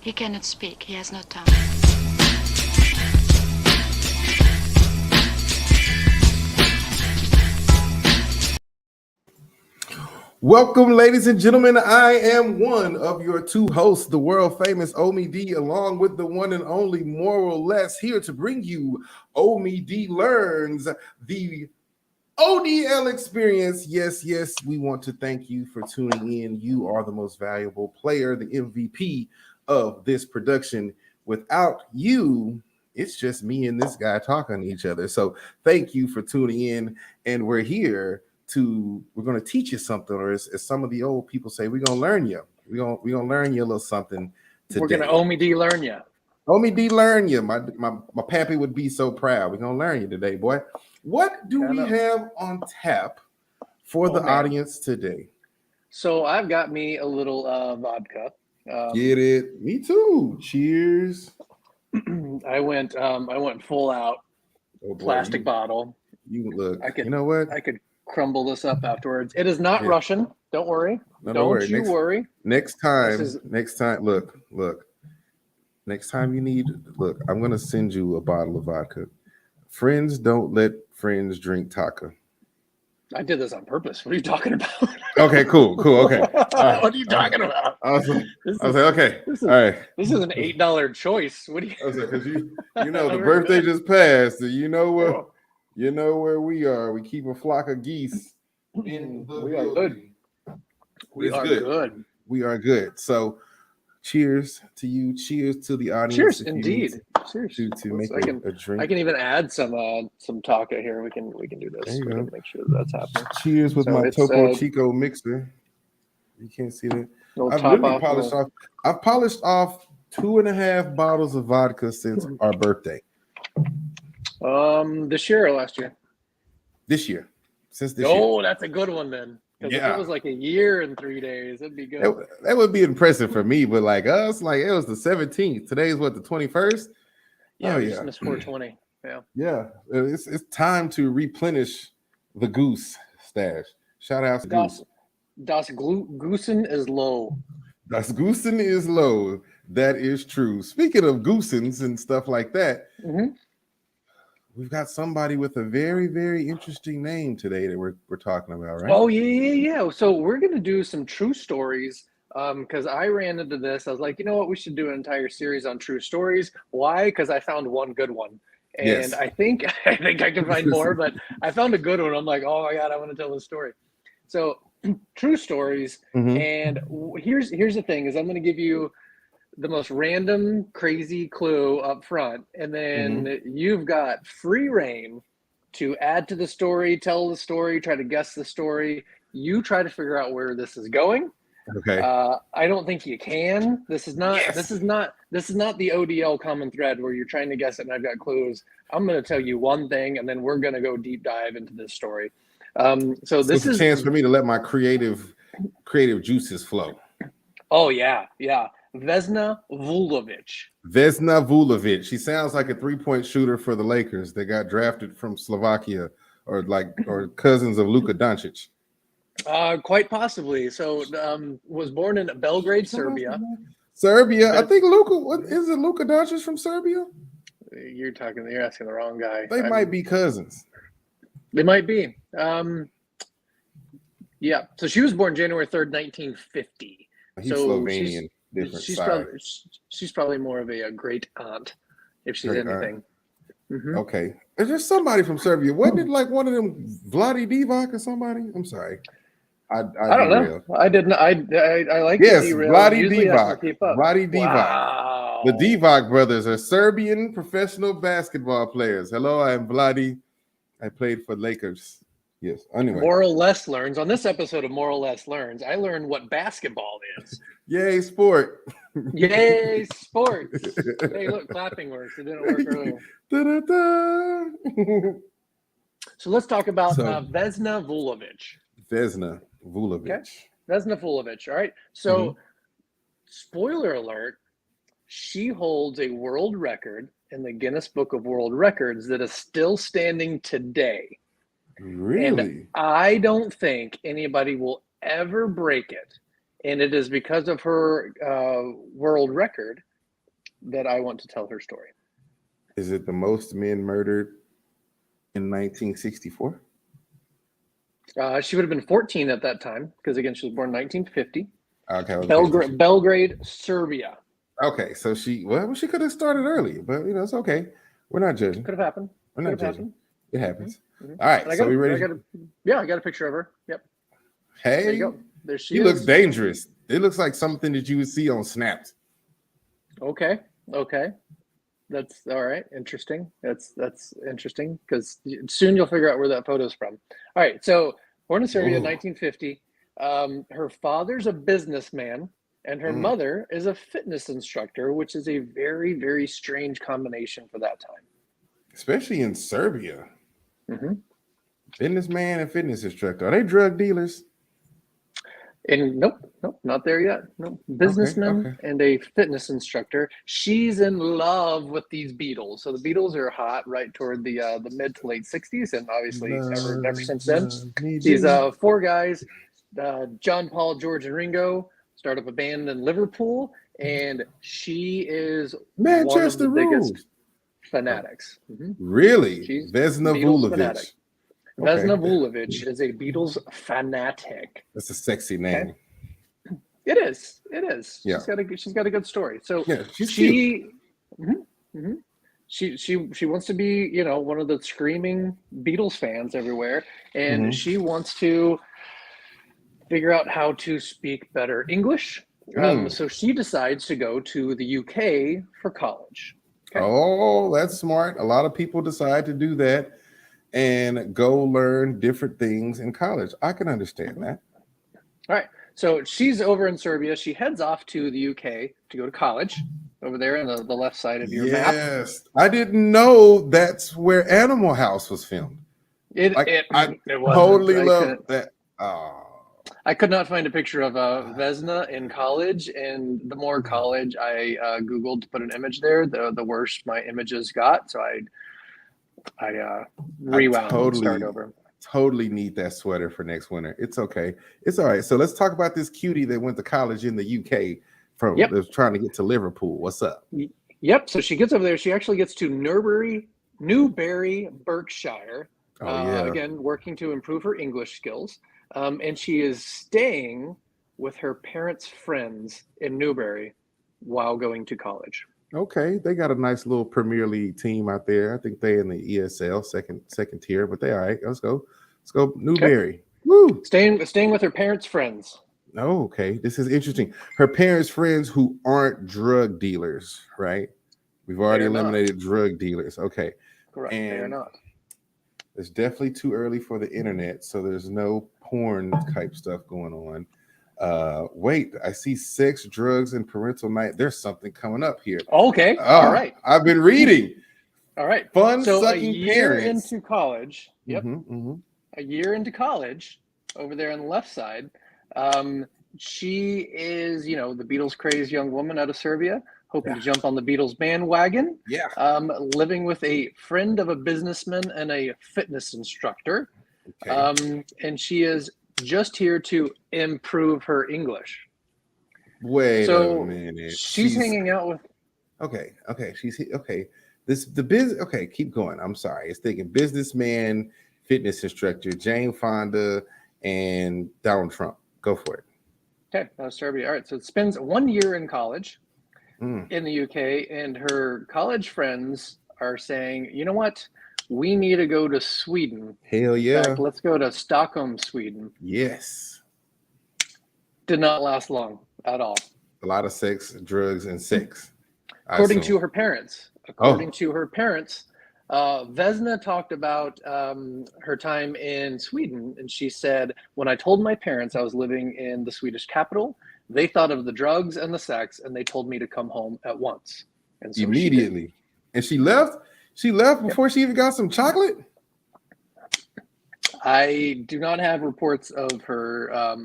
He cannot speak. He has no tongue. Welcome, ladies and gentlemen. I am one of your two hosts, the world famous Omie D, along with the one and only Moral Less, here to bring you Omie D Learns, the ODL experience. Yes, we want to thank you for tuning in. You are the most valuable player, the MVP of this production. Without you, it's just me and this guy talking to each other. So thank you for tuning in, and we're here we're going to teach you something, or as some of the old people say, we're going to learn you. We're going to learn you a little something today. We're going to Omie D learn you. Omie D learn you. My pappy would be so proud. We're going to learn you today, boy. What do we have on tap for the audience today? So I've got me a little vodka. Get it? Me too. Cheers. I went full out plastic bottle. You look. You know what? I could crumble this up afterwards. It is not Russian. Don't worry. Don't worry. Next time. Look. Next time you need. Look, I'm gonna send you a bottle of vodka. Friends don't let friends drink taka. I did this on purpose. What are you talking about? Okay, cool. Okay. What are you talking about? I was like, okay. All right. This is an $8 choice. What do you? I was like, because you know the birthday just passed, and you know what? You know where we are. We keep a flock of geese in the We are good. We are good. We are good. So, cheers to you. Cheers to the audience. Cheers, indeed. Cheers. To make a drink. I can even add some taka here. We can do this. There you go. Make sure that's happening. Cheers with my Topo Chico mixer. You can't see that. I've polished off 2.5 bottles of vodka since our birthday. This year or last year? This year. Since this year. Oh, that's a good one then. Because if it was like a year and 3 days, that'd be good. That would be impressive for me, but like us, like it was the 17th. Today's what, the 21st? Yeah, we just missed 420. Yeah. Yeah. It's time to replenish the goose stash. Shout out to Goose. Das Goosen is low. Das Goosen is low. That is true. Speaking of goosens and stuff like that, we've got somebody with a very, very interesting name today that we're talking about, right? Oh, yeah. So we're going to do some true stories because I ran into this. I was like, you know what? We should do an entire series on true stories. Why? Because I found one good one. And I think I can find more, but I found a good one. I'm like, oh, my God, I want to tell this story. So true stories. And here's the thing is I'm going to give you the most random, crazy clue up front. And then you've got free reign to add to the story, tell the story, try to guess the story. You try to figure out where this is going. Okay. I don't think you can. This is not the ODL common thread where you're trying to guess it and I've got clues. I'm going to tell you one thing and then we're going to go deep dive into this story. So this is a chance for me to let my creative juices flow. Oh yeah. Vesna Vulovic. Vesna Vulovic. She sounds like a 3-point shooter for the Lakers. They got drafted from Slovakia or cousins of Luka Doncic. Quite possibly. So was born in Belgrade, Serbia. I think Luka is it Luka Doncic from Serbia? You're asking the wrong guy. They might be cousins. They might be. Yeah. So she was born January 3rd, 1950. He's Slovenian. She's probably more of a great aunt if she's anything. Okay. Is there somebody from Serbia? Wasn't it like one of them Vladi Divac or somebody? I'm sorry. I don't know. I didn't. I like Vladi Divac. Vladi Divac. Wow. The Divac brothers are Serbian professional basketball players. Hello, I am Vladi. I played for Lakers. Yes. Anyway. Moral Less learns. On this episode of Moral Less Learns, I learned what basketball is. Yay, sport. Yay, sports. Hey, look, clapping works. It didn't work earlier. So let's talk about Vesna Vulovic. Vesna Vulovic. Okay. Vesna Vulovic. All right. So, spoiler alert, she holds a world record in the Guinness Book of World Records that is still standing today. Really? And I don't think anybody will ever break it. And it is because of her world record that I want to tell her story. Is it the most men murdered in 1964? She would have been 14 at that time because, again, she was born in 1950. Okay. Belgrade, Serbia. Okay, so she could have started early, but it's okay. We're not judging. Could have happened. We're not judging. It happens. Mm-hmm. All right, so we ready? I got a picture of her. Yep. Hey, there you go. There she looks dangerous. It looks like something that you would see on Snaps. Okay. That's all right. Interesting. That's interesting because soon you'll figure out where that photo's from. All right. So born in Serbia, 1950. Her father's a businessman, and her mother is a fitness instructor, which is a very, very strange combination for that time. Especially in Serbia. Mm-hmm. Businessman and fitness instructor. Are they drug dealers? And nope, not there yet. No, businessman and a fitness instructor. She's in love with these Beatles. So the Beatles are hot right toward the mid to late 60s, and obviously ever since then. These four guys, John, Paul, George, and Ringo, start up a band in Liverpool, and she is Manchester one of the biggest fanatics. Mm-hmm. Really? She's Vesna Vulovic. Vesna Vulovic is a Beatles fanatic. That's a sexy name. Okay. It is. Yeah. She's got a good story. So yeah, she wants to be, one of the screaming Beatles fans everywhere, and she wants to figure out how to speak better English. So she decides to go to the UK for college. Okay? Oh, that's smart. A lot of people decide to do that and go learn different things in college. I can understand that. All right. So she's over in Serbia. She heads off to the UK to go to college over there on the left side of your map. Yes. I didn't know that's where Animal House was filmed. I totally love that. I could not find a picture of Vesna in college, and the more college I Googled to put an image there, the worse my images got. So I rewound and start over. Totally need that sweater for next winter. It's okay. It's all right. So let's talk about this cutie that went to college in the UK that was trying to get to Liverpool. What's up? Yep. So she gets over there. She actually gets to Newbury, Berkshire. Again, working to improve her English skills. And she is staying with her parents' friends in Newbury while going to college. Okay, they got a nice little Premier League team out there. I think they in the ESL second tier, but they all right. Let's go Newbury. Okay. Woo! Staying with her parents' friends. Oh, okay. This is interesting. Her parents' friends who aren't drug dealers, right? We've already eliminated drug dealers. Okay. Correct. And they are not. It's definitely too early for the internet, so there's no porn type stuff going on. Wait, I see sex, drugs, and parental night. There's something coming up here. Okay. All right. I've been reading. All right. Fun so sucking a year parents. Into college. Yep. Mm-hmm. A year into college, over there on the left side, she is, the Beatles crazed young woman out of Serbia, hoping to jump on the Beatles bandwagon. Yeah. Living with a friend of a businessman and a fitness instructor. Okay. And she is just here to improve her English. Wait a minute. She's hanging out with. Okay. Okay. Okay. Keep going. I'm sorry. It's thinking businessman, fitness instructor, Jane Fonda, and Donald Trump. Go for it. Okay. Serbia. All right. So it spends 1 year in college in the UK, and her college friends are saying, you know what? We need to go to Sweden. Hell yeah. In fact, let's go to Stockholm, Sweden. Yes. Did not last long at all. A lot of sex, drugs, and sex. According to her parents. Vesna talked about her time in Sweden, and she said, when I told my parents I was living in the Swedish capital, they thought of the drugs and the sex, and they told me to come home at once. And so immediately. And she left? She left before she even got some chocolate? I do not have reports of her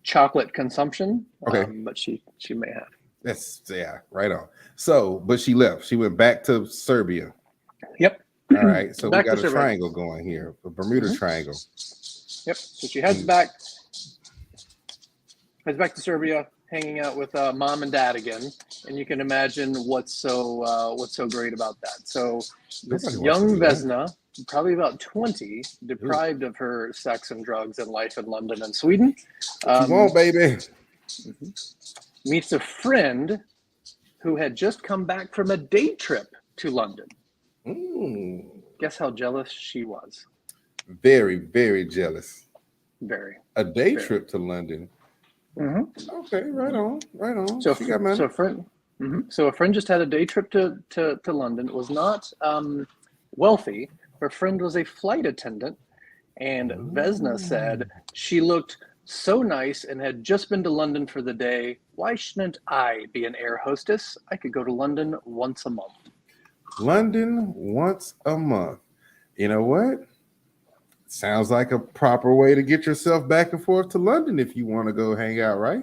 chocolate consumption, but she may have. That's right on. So, but she left. She went back to Serbia. Yep. All right. So we got a triangle going here, a Bermuda Triangle. Yep. So she heads back to Serbia, hanging out with mom and dad again, and you can imagine what's so great about that. So this young Vesna, probably about 20, deprived of her sex and drugs and life in London and Sweden, What you want, baby? meets a friend who had just come back from a day trip to London. Guess how jealous she was? Very, very jealous. Very. A day trip to London. Okay, right on. So, she got money. So a friend just had a day trip to London. It was not wealthy. Her friend was a flight attendant, and Vesna said she looked so nice and had just been to London for the day. Why shouldn't I be an air hostess? I could go to London once a month. London once a month. You know what? Sounds like a proper way to get yourself back and forth to London if you want to go hang out, right?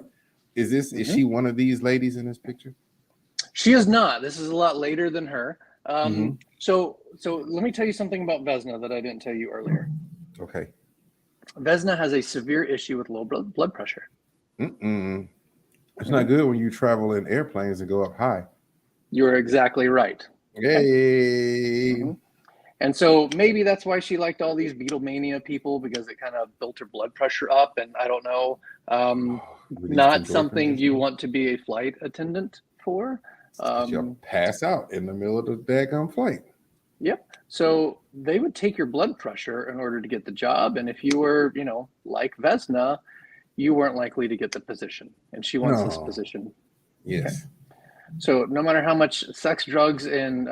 Is she one of these ladies in this picture? She is not. This is a lot later than her. So let me tell you something about Vesna that I didn't tell you earlier. Okay. Vesna has a severe issue with low blood pressure. It's not good when you travel in airplanes and go up high. You're exactly right. Yay. And so maybe that's why she liked all these Beatlemania people, because it kind of built her blood pressure up. And I don't know, not something you want to be a flight attendant for. You'll pass out in the middle of the daggone flight. Yep. So they would take your blood pressure in order to get the job. And if you were, like Vesna, you weren't likely to get the position. And she wants this position. Yes. Okay. So no matter how much sex, drugs, and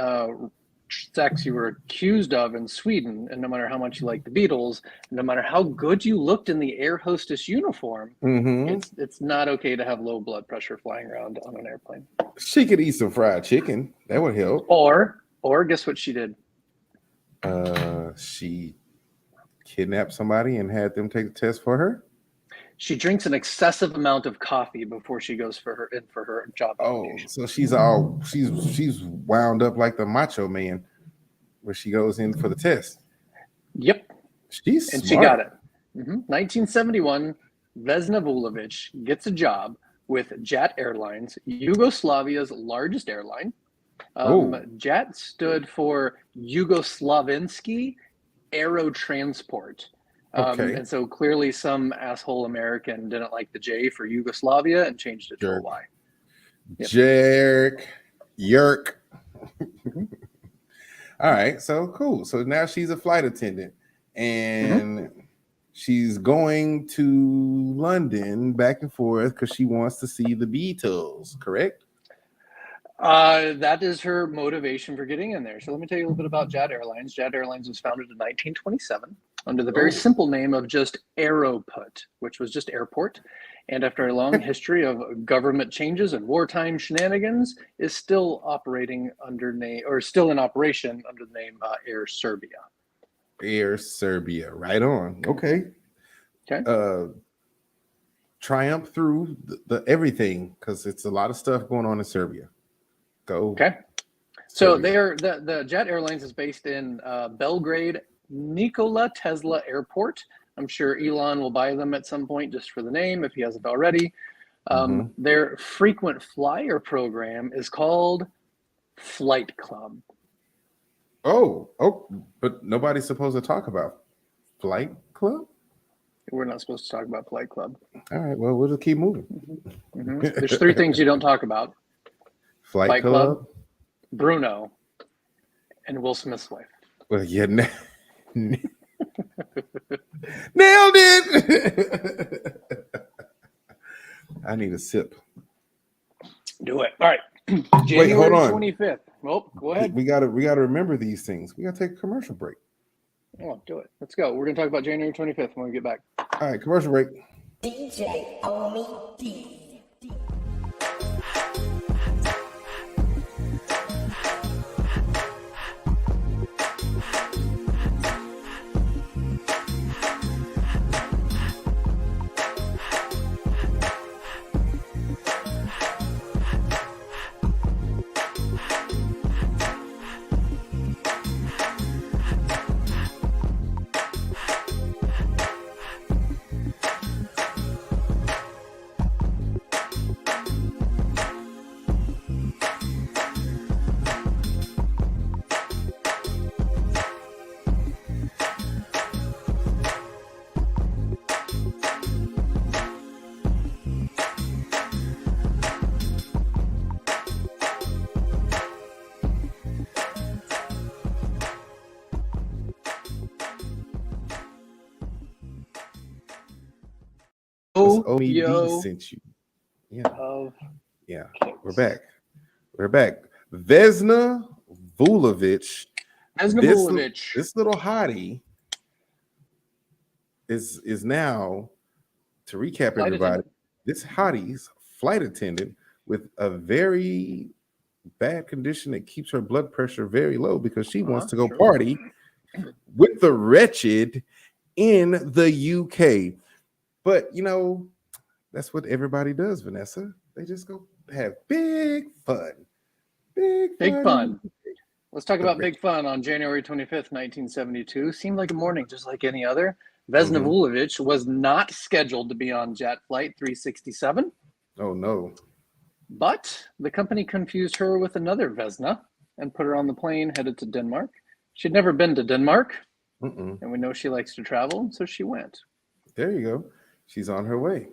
sex you were accused of in Sweden, and no matter how much you liked the Beatles, no matter how good you looked in the air hostess uniform, it's not okay to have low blood pressure flying around on an airplane. She could eat some fried chicken. That would help. Or guess what she did? She kidnapped somebody and had them take the test for her. She drinks an excessive amount of coffee before she goes for her job application. So she's wound up like the Macho Man, where she goes in for the test. Yep, she's smart. She got it. 1971, Vesna Vulovic gets a job with JAT Airlines, Yugoslavia's largest airline. JAT stood for Yugoslavinsky Aerotransport. And so clearly some asshole American didn't like the J for Yugoslavia and changed it to a Y. Yep. Yerk. All right, so cool. So now she's a flight attendant, and she's going to London back and forth because she wants to see the Beatles, correct? That is her motivation for getting in there. So let me tell you a little bit about JAT Airlines. JAT Airlines was founded in 1927 under the very simple name of just Aeroput, which was just airport. And after a long history of government changes and wartime shenanigans, is still operating still in operation under the name Air Serbia. Air Serbia, right on. Okay. Triumph through the everything, because it's a lot of stuff going on in Serbia. Go. Okay. So the JAT Airlines is based in Belgrade Nikola Tesla Airport. I'm sure Elon will buy them at some point just for the name if he hasn't already. Their frequent flyer program is called Flight Club. But nobody's supposed to talk about Flight Club? We're not supposed to talk about Flight Club. All right, well, we'll just keep moving. There's three things you don't talk about. Flight Club, Bruno, and Will Smith's wife. Well, yeah, nailed it. I need a sip. Do it. All right. Wait, hold on. 25th. Well, go ahead. We gotta remember these things. We gotta take a commercial break. Oh, do it. Let's go. We're gonna talk about January 25th when we get back. All right, commercial break. DJ Omie D. Omie D sent you. Yeah. We're back. Vesna Vulovic. This little hottie is now, to recap Flight everybody, attendant. this hottie's flight attendant with a very bad condition that keeps her blood pressure very low because she wants to go party with the wretched in the UK. But that's what everybody does, Vanessa. They just go have big fun. Big fun. Let's talk about big fun on January 25th, 1972. Seemed like a morning just like any other. Vesna Vulovic was not scheduled to be on jet flight 367. Oh, no. But the company confused her with another Vesna and put her on the plane headed to Denmark. She'd never been to Denmark, and we know she likes to travel, so she went. There you go. She's on her way.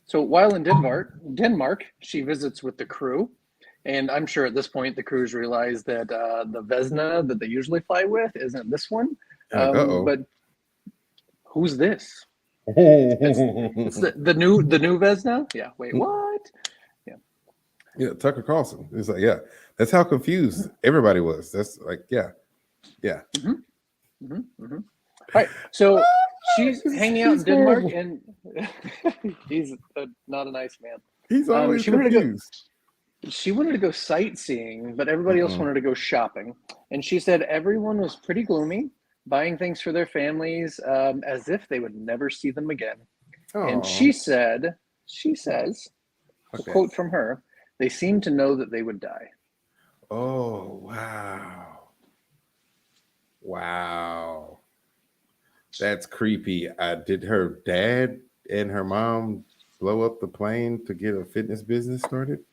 So while in Denmark, she visits with the crew. And I'm sure at this point the crews realize that the Vesna that they usually fly with isn't this one. But who's this? It's the new Vesna? Yeah. Wait, what? Yeah, Tucker Carlson. It's like, yeah, that's how confused everybody was. That's like, yeah. All right. So she's hanging out in Denmark, and he's not a nice man. He's always confused. She wanted to go sightseeing, but everybody else wanted to go shopping. And she said everyone was pretty gloomy, buying things for their families as if they would never see them again. Aww. And she says, a quote from her, they seemed to know that they would die. Oh, wow. Wow. That's creepy. Did her dad and her mom blow up the plane to get a fitness business started?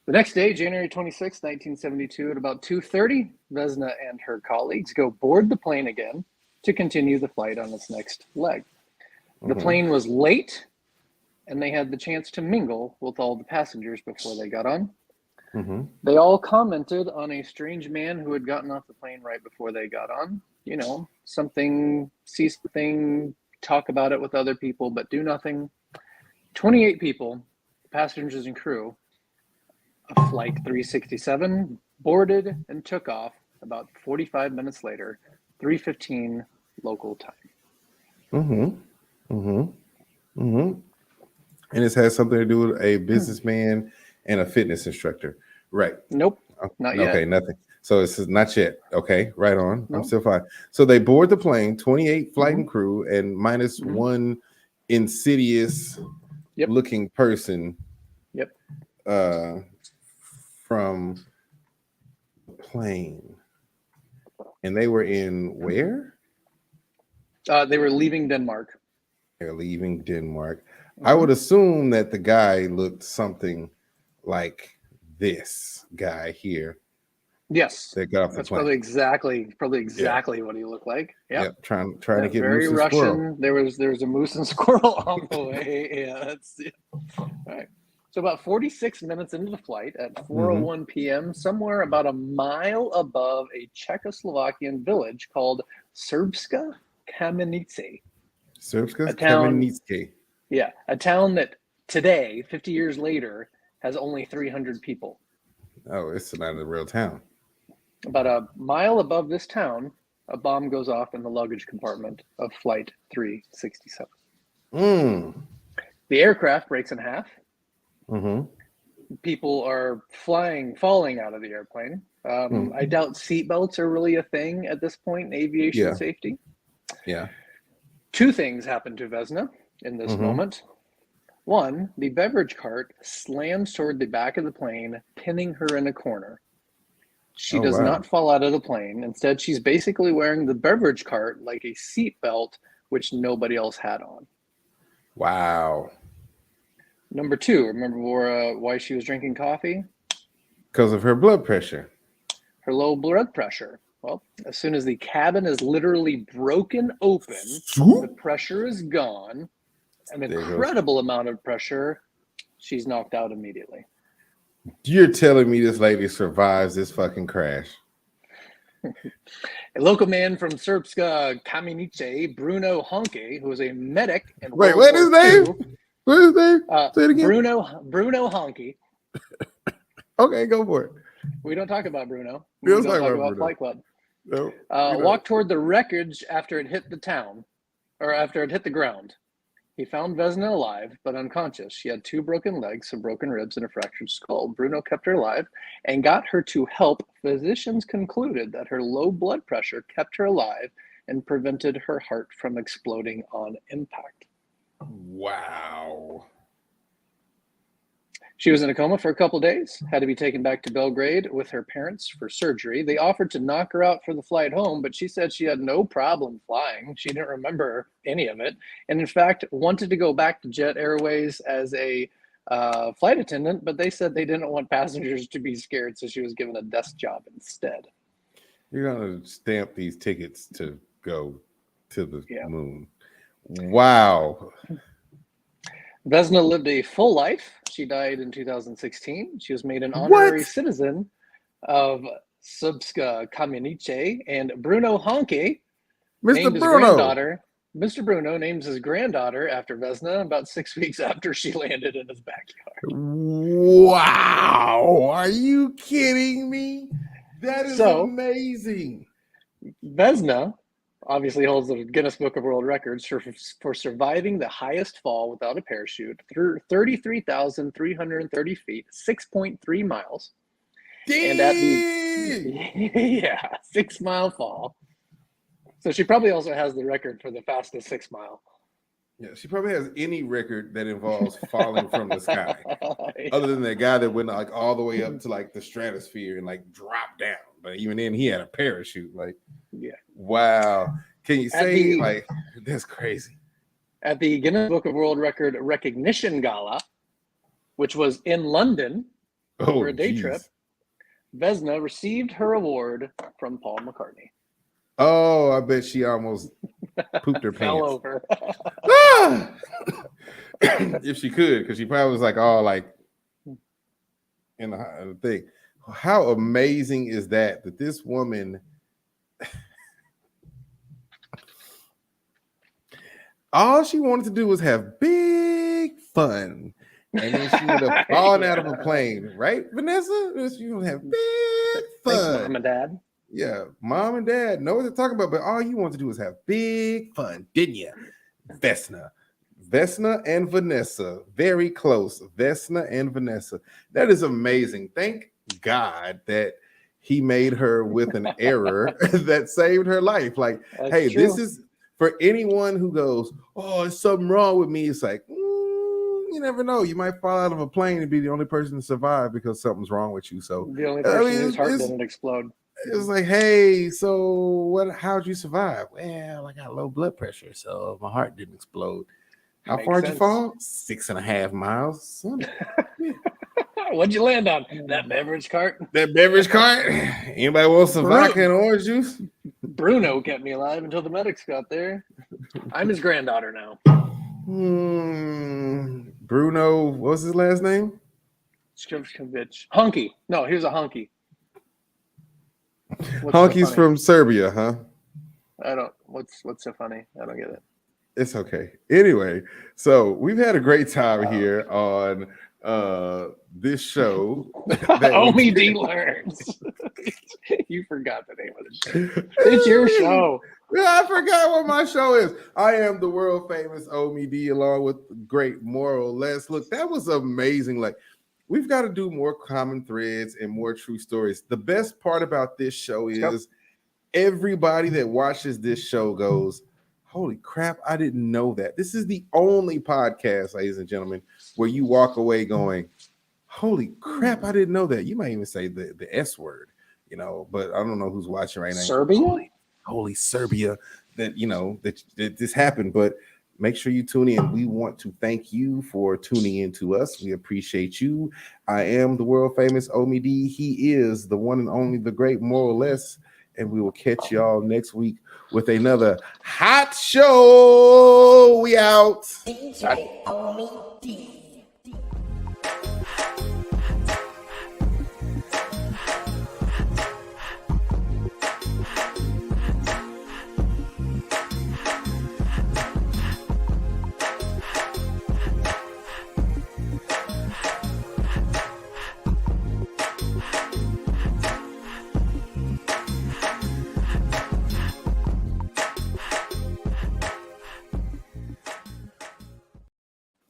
The next day, January 26, 1972, at about 2:30, Vesna and her colleagues go board the plane again to continue the flight on its next leg. The plane was late, and they had the chance to mingle with all the passengers before they got on. They all commented on a strange man who had gotten off the plane right before they got on. See something, talk about it with other people, but do nothing. 28 people, passengers and crew, of Flight 367 boarded and took off about 45 minutes later, 3:15 local time. And this has something to do with a businessman and a fitness instructor, right? Nope, not yet. Okay, nothing. So this is not yet. Okay, right on. Nope. I'm still fine. So they board the plane, 28 flight and crew, and minus one insidious looking person. From the plane. And they were in where? They were leaving Denmark. They're leaving Denmark. I would assume that the guy looked something like this guy here. Yes, that got off the that's plane. probably exactly what he looked like. Yep, trying to get very moose Russian. Squirrel. There was a moose and squirrel on the way. Yeah, that's it. All right. So about 46 minutes into the flight at 4:01 p.m., somewhere about a mile above a Czechoslovakian village called Srbska Kamenice. Srbska Kamenice. Yeah, a town that today, 50 years later, has only 300 people. Oh, it's not a real town. About a mile above this town, a bomb goes off in the luggage compartment of Flight 367. The aircraft breaks in half. People are falling out of the airplane. I doubt seatbelts are really a thing at this point in aviation safety. Yeah. Two things happen to Vesna in this moment. One, the beverage cart slams toward the back of the plane, pinning her in a corner. She does not fall out of the plane. Instead, she's basically wearing the beverage cart like a seatbelt, which nobody else had on. Wow. Number two, remember why she was drinking coffee? Because of her blood pressure. Her low blood pressure. Well, as soon as the cabin is literally broken open, the pressure is gone, an incredible amount of pressure, she's knocked out immediately. You're telling me this lady survives this fucking crash? A local man from Srpska Kamenice, Bruno Honke, who was a medic in Wait, World what is War his name? II. What is his name? Say it again. Bruno Honke. Okay, go for it. We don't talk about Bruno. We don't talk about Bruno. Flight Club. No, Walked toward the wreckage after it hit the town, or after it hit the ground. He found Vesna alive, but unconscious. She had 2 broken legs, some broken ribs, and a fractured skull. Bruno kept her alive and got her to help. Physicians concluded that her low blood pressure kept her alive and prevented her heart from exploding on impact. Wow. She was in a coma for a couple days, had to be taken back to Belgrade with her parents for surgery. They offered to knock her out for the flight home, but she said she had no problem flying. She didn't remember any of it. And in fact, wanted to go back to Jet Airways as a flight attendant, but they said they didn't want passengers to be scared, so she was given a desk job instead. You're going to stamp these tickets to go to the moon. Wow. Vesna lived a full life. She died in 2016. She was made an honorary citizen of Srpska Kamenice, and Bruno Honke named his granddaughter. Mr. Bruno names his granddaughter after Vesna about 6 weeks after she landed in his backyard. Wow. Are you kidding me? That is amazing. Vesna obviously holds the Guinness Book of World Records for surviving the highest fall without a parachute through 33,330 feet, 6.3 miles. Damn. And at the 6 mile fall. So she probably also has the record for the fastest 6 mile. Yeah, she probably has any record that involves falling from the sky, other than that guy that went like all the way up to like the stratosphere and like dropped down. But even then, he had a parachute. Like, wow. Can you say like that's crazy? At the Guinness Book of World Record Recognition Gala, which was in London for a day trip, Vesna received her award from Paul McCartney. Oh, I bet she almost pooped her pants. Fell over. If she could, because she probably was like all like in the thing. How amazing is that this woman all she wanted to do was have big fun. And then she would have fallen out of a plane, right, Vanessa? She would have big fun. Thanks, Mom and Dad. Yeah, Mom and Dad know what they're talking about, but all you want to do is have big fun, didn't you? Vesna and Vanessa, very close. Vesna and Vanessa. That is amazing. Thank God that he made her with an error that saved her life. Like, hey, this is for anyone who goes, oh, there's something wrong with me. It's like, you never know. You might fall out of a plane and be the only person to survive because something's wrong with you. So the only person whose heart didn't explode. It's like, hey, so how'd you survive? Well, I got low blood pressure, so my heart didn't explode. How far did you fall? 6.5 miles. What'd you land on? That beverage cart? That beverage cart? Anybody want some vodka and orange juice? Bruno kept me alive until the medics got there. I'm his granddaughter now. Bruno, what's his last name? Honky. No, he was a honky. Honky's so from Serbia, huh? I don't. What's so funny? I don't get it. It's okay. Anyway, so we've had a great time here on this show. Omie D Learns. You forgot the name of the show. It's your show. I forgot what my show is. I am the world famous Omie D, along with great Moral Les. Look, that was amazing. Like, we've got to do more common threads and more true stories. The best part about this show is everybody that watches this show goes, holy crap, I didn't know that. This is the only podcast, ladies and gentlemen, where you walk away going, holy crap, I didn't know that. You might even say the S word, but I don't know who's watching right now. Serbia? Holy Serbia, that, that this happened. But make sure you tune in. We want to thank you for tuning in to us. We appreciate you. I am the world famous Omie D. He is the one and only, the great Moral Les. And we will catch y'all next week with another hot show. We out. DJ Omie D.